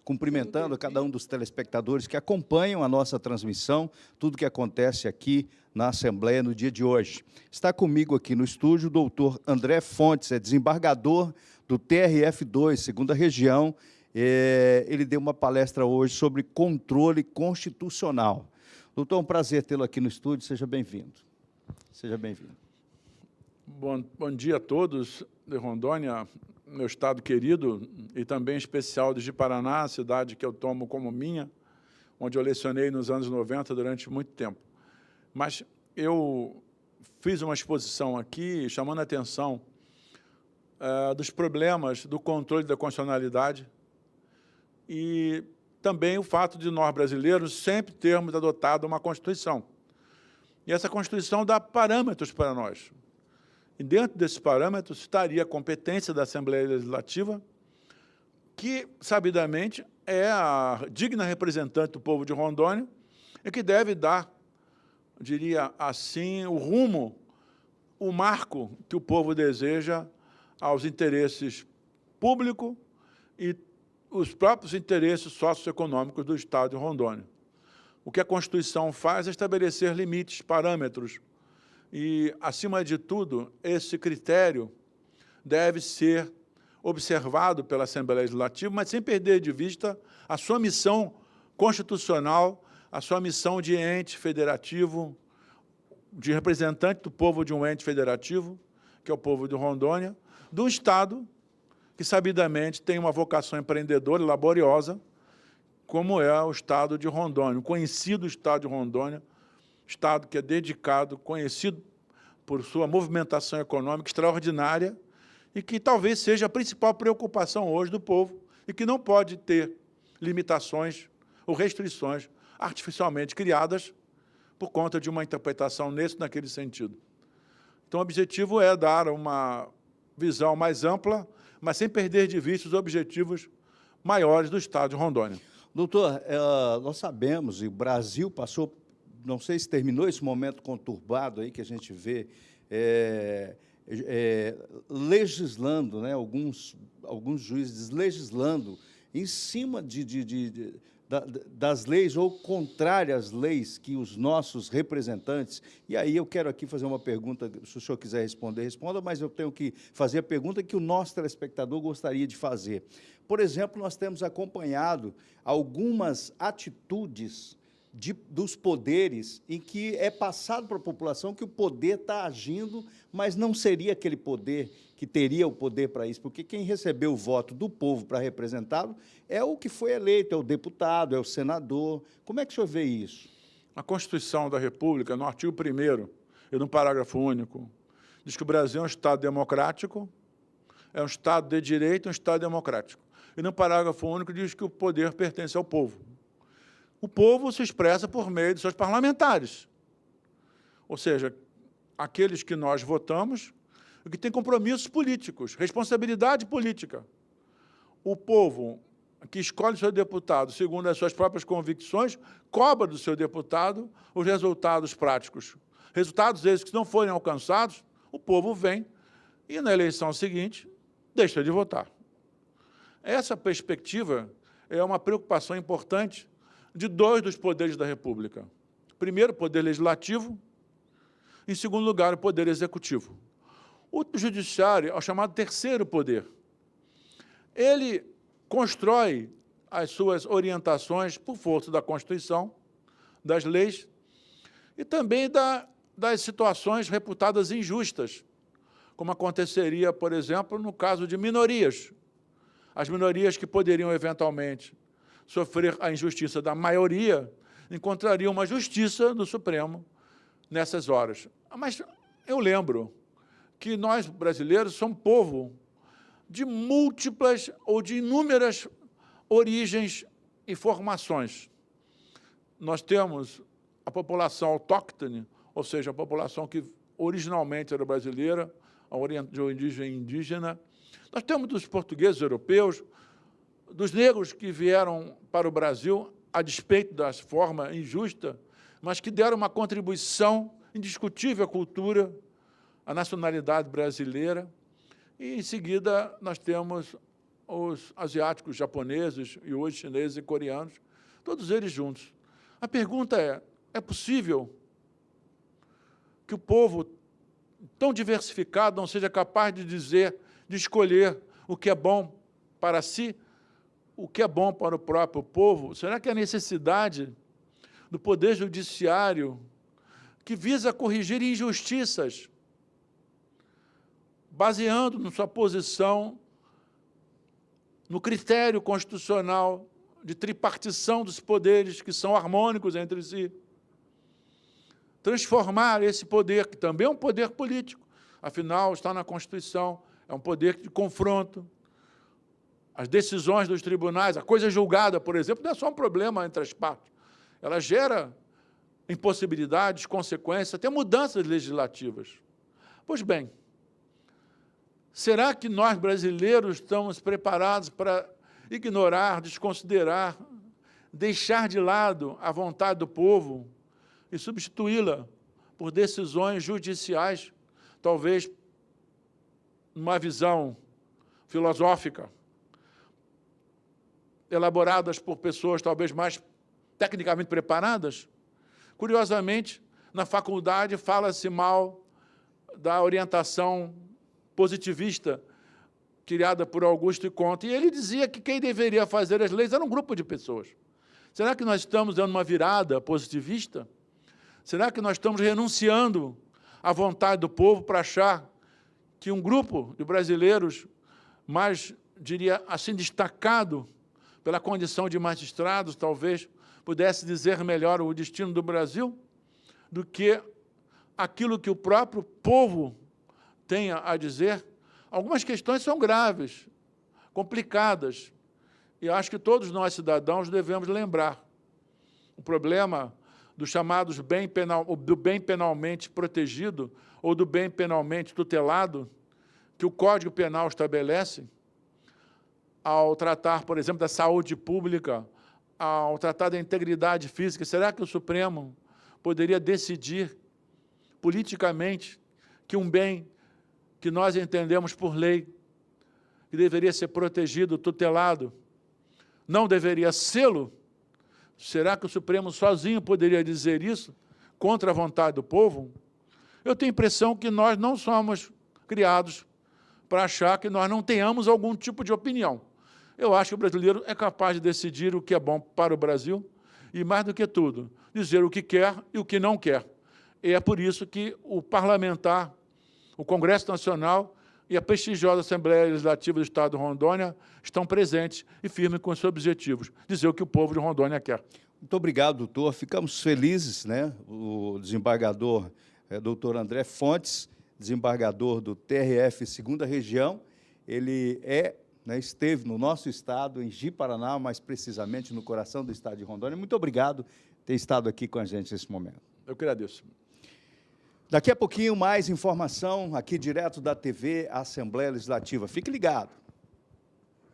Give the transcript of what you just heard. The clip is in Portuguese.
cumprimentando a cada um dos telespectadores que acompanham a nossa transmissão, tudo que acontece aqui na Assembleia no dia de hoje. Está comigo aqui no estúdio o doutor André Fontes, é desembargador do TRF2, segunda região. Ele deu uma palestra hoje sobre controle constitucional. Doutor, é um prazer tê-lo aqui no estúdio, seja bem-vindo. Seja bem-vindo. Bom dia a todos de Rondônia, meu estado querido, e também em especial de Ji-Paraná, a cidade que eu tomo como minha, onde eu lecionei nos anos 90 durante muito tempo. Mas eu fiz uma exposição aqui chamando a atenção dos problemas do controle da constitucionalidade e também o fato de nós, brasileiros, sempre termos adotado uma Constituição. E essa Constituição dá parâmetros para nós. E dentro desses parâmetros estaria a competência da Assembleia Legislativa, que, sabidamente, é a digna representante do povo de Rondônia e que deve dar, eu diria assim, o rumo, o marco que o povo deseja aos interesses públicos e os próprios interesses socioeconômicos do Estado de Rondônia. O que a Constituição faz é estabelecer limites, parâmetros, e, acima de tudo, esse critério deve ser observado pela Assembleia Legislativa, mas sem perder de vista a sua missão constitucional, a sua missão de ente federativo, de representante do povo de um ente federativo, que é o povo de Rondônia, de um Estado que, sabidamente, tem uma vocação empreendedora e laboriosa, como é o Estado de Rondônia, o conhecido Estado de Rondônia, Estado que é dedicado, conhecido por sua movimentação econômica extraordinária e que talvez seja a principal preocupação hoje do povo e que não pode ter limitações ou restrições artificialmente criadas por conta de uma interpretação naquele sentido. Então, o objetivo é dar uma visão mais ampla, mas sem perder de vista os objetivos maiores do Estado de Rondônia. Doutor, nós sabemos, e o Brasil passou, não sei se terminou esse momento conturbado aí que a gente vê, legislando, né, alguns juízes legislando em cima das leis ou contrárias às leis que os nossos representantes... E aí eu quero aqui fazer uma pergunta, se o senhor quiser responder, responda, mas eu tenho que fazer a pergunta que o nosso telespectador gostaria de fazer. Por exemplo, nós temos acompanhado algumas atitudes dos poderes em que é passado para a população que o poder está agindo, mas não seria aquele poder que teria o poder para isso, porque quem recebeu o voto do povo para representá-lo é o que foi eleito, é o deputado, é o senador. Como é que o senhor vê isso? A Constituição da República, no artigo 1º e no parágrafo único, diz que o Brasil é um Estado democrático, é um Estado de direito, um Estado democrático. E no parágrafo único diz que o poder pertence ao povo. O povo se expressa por meio de seus parlamentares, ou seja, aqueles que nós votamos e que têm compromissos políticos, responsabilidade política. O povo que escolhe seu deputado segundo as suas próprias convicções, cobra do seu deputado os resultados práticos. Resultados esses que não forem alcançados, o povo vem e, na eleição seguinte, deixa de votar. Essa perspectiva é uma preocupação importante de dois dos poderes da República. Primeiro, o poder legislativo, em segundo lugar, o poder executivo. O judiciário é o chamado terceiro poder. Ele constrói as suas orientações por força da Constituição, das leis, e também das situações reputadas injustas, como aconteceria, por exemplo, no caso de minorias. As minorias que poderiam, eventualmente, sofrer a injustiça da maioria, encontrariam uma justiça do Supremo nessas horas. Mas eu lembro que nós, brasileiros, somos povo de múltiplas ou de inúmeras origens e formações. Nós temos a população autóctone, ou seja, a população que originalmente era brasileira, de origem indígena. Nós temos dos portugueses europeus, dos negros que vieram para o Brasil, a despeito da forma injusta, mas que deram uma contribuição indiscutível à cultura, à nacionalidade brasileira. E, em seguida, nós temos os asiáticos, japoneses e hoje chineses e coreanos, todos eles juntos. A pergunta é possível que o povo tão diversificado não seja capaz de dizer, de escolher o que é bom para si, o que é bom para o próprio povo? Será que a necessidade do Poder Judiciário, que visa corrigir injustiças, baseando na sua posição no critério constitucional de tripartição dos poderes, que são harmônicos entre si, transformar esse poder, que também é um poder político, afinal, está na Constituição, é um poder de confronto. As decisões dos tribunais, a coisa julgada, por exemplo, não é só um problema entre as partes. Ela gera impossibilidades, consequências, até mudanças legislativas. Pois bem, será que nós, brasileiros, estamos preparados para ignorar, desconsiderar, deixar de lado a vontade do povo e substituí-la por decisões judiciais, talvez numa visão filosófica, elaboradas por pessoas talvez mais tecnicamente preparadas? Curiosamente, na faculdade fala-se mal da orientação positivista criada por Augusto Comte, e ele dizia que quem deveria fazer as leis era um grupo de pessoas. Será que nós estamos dando uma virada positivista? Será que nós estamos renunciando à vontade do povo para achar que um grupo de brasileiros mais, diria assim, destacado pela condição de magistrados, talvez, pudesse dizer melhor o destino do Brasil do que aquilo que o próprio povo tenha a dizer? Algumas questões são graves, complicadas, e acho que todos nós, cidadãos, devemos lembrar. O problema dos chamados do bem penalmente protegido ou do bem penalmente tutelado, que o Código Penal estabelece, ao tratar, por exemplo, da saúde pública, ao tratar da integridade física. Será que o Supremo poderia decidir politicamente que um bem que nós entendemos por lei, que deveria ser protegido, tutelado, não deveria sê-lo? Será que o Supremo sozinho poderia dizer isso, contra a vontade do povo? Eu tenho a impressão que nós não somos criados para achar que nós não tenhamos algum tipo de opinião. Eu acho que o brasileiro é capaz de decidir o que é bom para o Brasil e, mais do que tudo, dizer o que quer e o que não quer. E é por isso que o parlamentar, o Congresso Nacional e a prestigiosa Assembleia Legislativa do Estado de Rondônia estão presentes e firmes com seus objetivos, dizer o que o povo de Rondônia quer. Muito obrigado, doutor. Ficamos felizes, né? O desembargador, doutor André Fontes, desembargador do TRF 2ª Região, ele esteve no nosso estado, em Ji-Paraná, mais precisamente no coração do estado de Rondônia. Muito obrigado por ter estado aqui com a gente nesse momento. Eu que agradeço. Daqui a pouquinho, mais informação aqui direto da TV Assembleia Legislativa. Fique ligado.